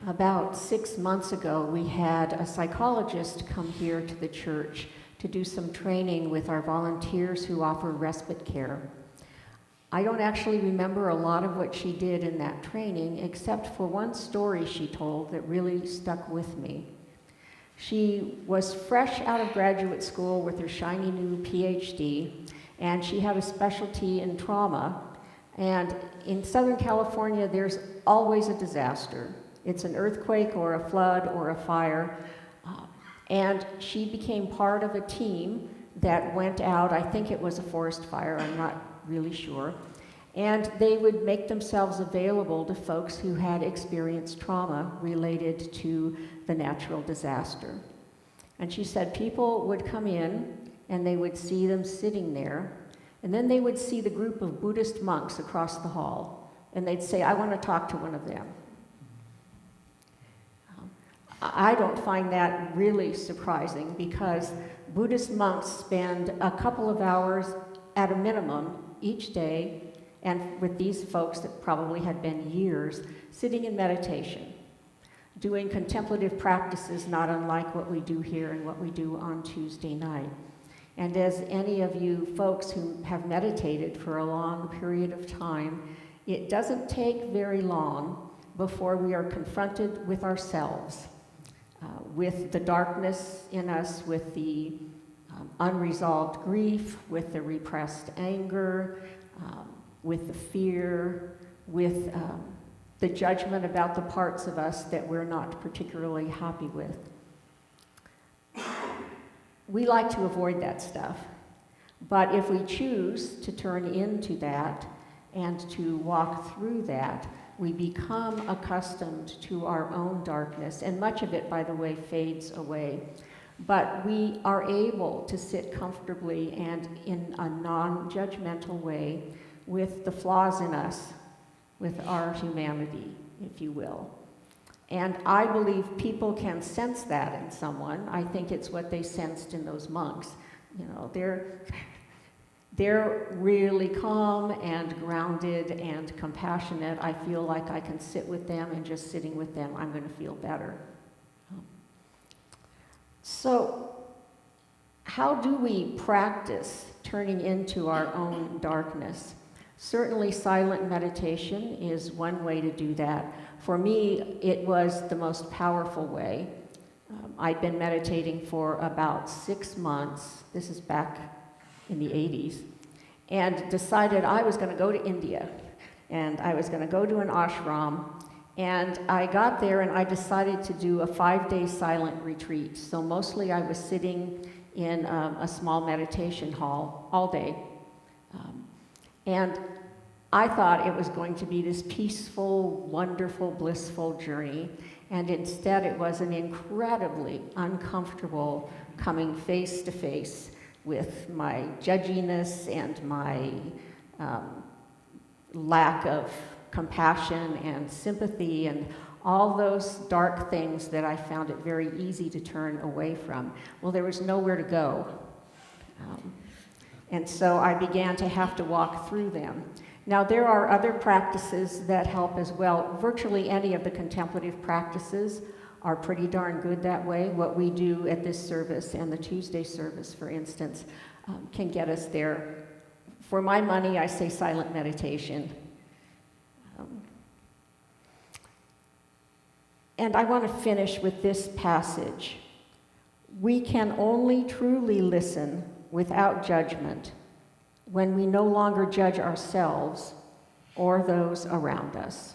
About 6 months ago, we had a psychologist come here to the church to do some training with our volunteers who offer respite care. I don't actually remember a lot of what she did in that training, except for one story she told that really stuck with me. She was fresh out of graduate school with her shiny new PhD, and she had a specialty in trauma. And in Southern California, there's always a disaster. It's an earthquake or a flood or a fire. And she became part of a team that went out, I think it was a forest fire, I'm not really sure. And they would make themselves available to folks who had experienced trauma related to the natural disaster. And she said people would come in and they would see them sitting there, and then they would see the group of Buddhist monks across the hall, and they'd say, "I want to talk to one of them." I don't find that really surprising because Buddhist monks spend a couple of hours at a minimum each day, and with these folks that probably had been years, sitting in meditation, doing contemplative practices not unlike what we do here and what we do on Tuesday night. And as any of you folks who have meditated for a long period of time, it doesn't take very long before we are confronted with ourselves, with the darkness in us, with the unresolved grief, with the repressed anger, with the fear, with the judgment about the parts of us that we're not particularly happy with. We like to avoid that stuff, but if we choose to turn into that and to walk through that, we become accustomed to our own darkness, and much of it, by the way, fades away. But we are able to sit comfortably and in a non-judgmental way with the flaws in us, with our humanity, if you will. And I believe people can sense that in someone. I think it's what they sensed in those monks. You know, they're really calm and grounded and compassionate. I feel like I can sit with them, and just sitting with them, I'm going to feel better. So, how do we practice turning into our own darkness? Certainly, silent meditation is one way to do that. For me, it was the most powerful way. I'd been meditating for about 6 months. This is back in the 80s, and decided I was going to go to India, and I was going to go to an ashram, and I got there and I decided to do a 5-day silent retreat. So mostly I was sitting in a small meditation hall all day, and I thought it was going to be this peaceful, wonderful, blissful journey, and instead it was an incredibly uncomfortable coming face to face with my judginess and my lack of compassion and sympathy and all those dark things that I found it very easy to turn away from. Well, there was nowhere to go. And so I began to have to walk through them. Now, there are other practices that help as well. Virtually any of the contemplative practices are pretty darn good that way. What we do at this service and the Tuesday service, for instance, can get us there. For my money, I say silent meditation. And I want to finish with this passage. We can only truly listen without judgment when we no longer judge ourselves or those around us.